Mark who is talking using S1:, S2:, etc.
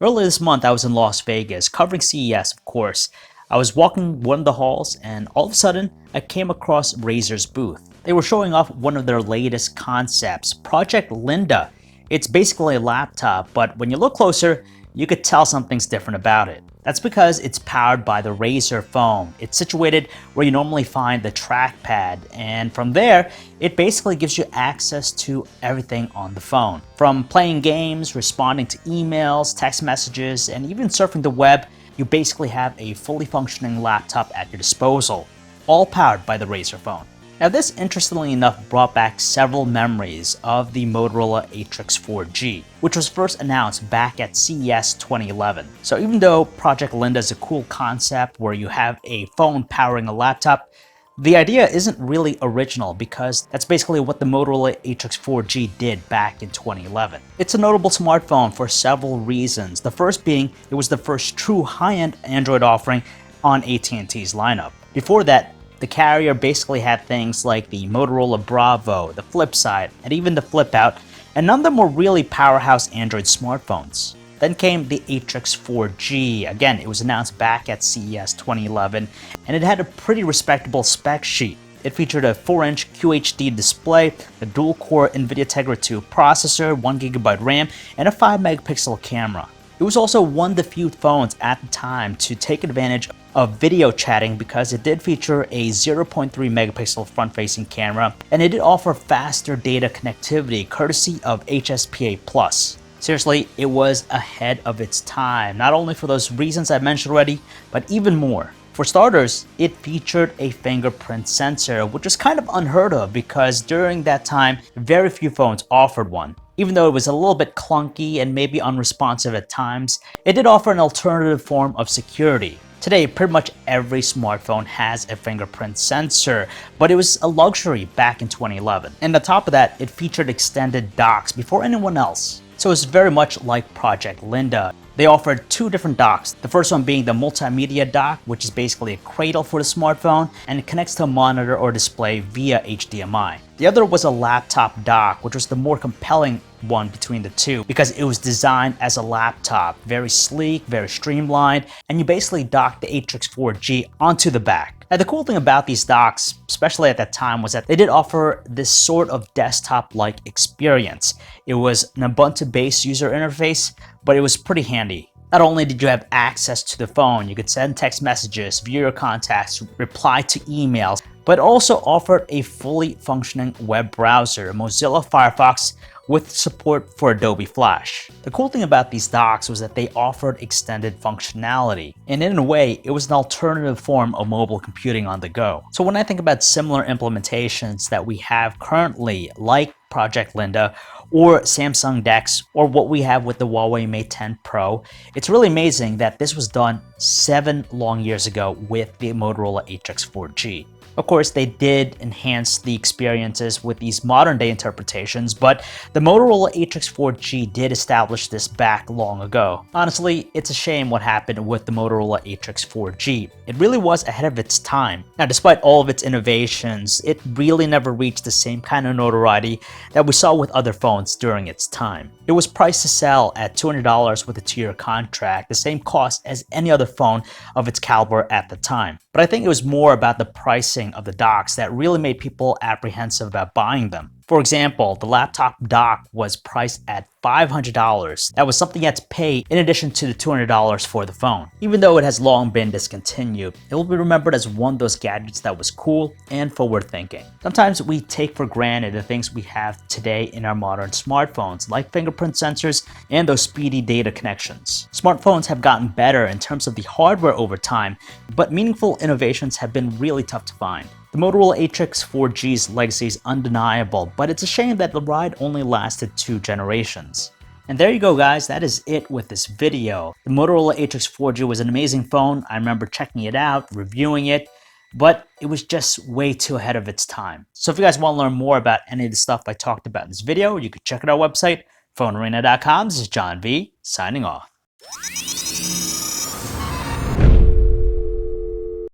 S1: Earlier this month, I was in Las Vegas, covering CES, of course. I was walking one of the halls, and all of a sudden, I came across Razer's booth. They were showing off one of their latest concepts, Project Linda. It's basically a laptop, but when you look closer, you could tell something's different about it. That's because it's powered by the Razer phone. It's situated where you normally find the trackpad, and from there, it basically gives you access to everything on the phone. From playing games, responding to emails, text messages, and even surfing the web, you basically have a fully functioning laptop at your disposal, all powered by the Razer phone. Now this, interestingly enough, brought back several memories of the Motorola ATRIX 4G, which was first announced back at CES 2011. So even though Project Linda is a cool concept where you have a phone powering a laptop, the idea isn't really original because that's basically what the Motorola ATRIX 4G did back in 2011. It's a notable smartphone for several reasons. The first being it was the first true high-end Android offering on AT&T's lineup. Before that, the carrier basically had things like the Motorola Bravo, the Flip Side, and even the Flip Out, and none of them were really powerhouse Android smartphones. Then came the ATRIX 4G. Again, it was announced back at CES 2011, and it had a pretty respectable spec sheet. It featured a 4-inch QHD display, a dual-core NVIDIA Tegra 2 processor, 1GB RAM, and a 5-megapixel camera. It was also one of the few phones at the time to take advantage of video chatting because it did feature a 0.3 megapixel front-facing camera, and it did offer faster data connectivity courtesy of HSPA+. Seriously, it was ahead of its time, not only for those reasons I mentioned already, but even more. For starters, it featured a fingerprint sensor, which was kind of unheard of because during that time, very few phones offered one. Even though it was a little bit clunky and maybe unresponsive at times, it did offer an alternative form of security. Today, pretty much every smartphone has a fingerprint sensor, but it was a luxury back in 2011. And on top of that, it featured extended docks before anyone else. So it's very much like Project Linda. They offered two different docks, the first one being the multimedia dock, which is basically a cradle for the smartphone, and it connects to a monitor or display via HDMI. The other was a laptop dock, which was the more compelling one between the two because it was designed as a laptop, very sleek, very streamlined, and you basically docked the ATRIX 4G onto the back. Now the cool thing about these docks, especially at that time, was that they did offer this sort of desktop-like experience. It was an Ubuntu-based user interface, but it was pretty handy. Not only did you have access to the phone, you could send text messages, view your contacts, reply to emails, but also offered a fully functioning web browser, Mozilla Firefox, with support for Adobe Flash. The cool thing about these docks was that they offered extended functionality, and in a way, it was an alternative form of mobile computing on the go. So when I think about similar implementations that we have currently, like Project Linda, or Samsung DeX, or what we have with the Huawei Mate 10 Pro, it's really amazing that this was done 7 long years ago with the Motorola ATRIX 4G. Of course, they did enhance the experiences with these modern-day interpretations, but the Motorola ATRIX 4G did establish this back long ago. Honestly, it's a shame what happened with the Motorola ATRIX 4G. It really was ahead of its time. Now, despite all of its innovations, it really never reached the same kind of notoriety that we saw with other phones during its time. It was priced to sell at $200 with a 2-year contract, the same cost as any other phone of its caliber at the time. But I think it was more about the pricing of the docks that really made people apprehensive about buying them. For example, the laptop dock was priced at $500. That was something you had to pay in addition to the $200 for the phone. Even though it has long been discontinued, it will be remembered as one of those gadgets that was cool and forward-thinking. Sometimes we take for granted the things we have today in our modern smartphones, like fingerprint sensors and those speedy data connections. Smartphones have gotten better in terms of the hardware over time, but meaningful innovations have been really tough to find. The Motorola ATRIX 4G's legacy is undeniable, but it's a shame that the ride only lasted 2 generations. And there you go, guys, that is it with this video. The Motorola ATRIX 4G was an amazing phone. I remember checking it out, reviewing it, but it was just way too ahead of its time. So if you guys want to learn more about any of the stuff I talked about in this video, you can check out our website, PhoneArena.com. This is John V, signing off.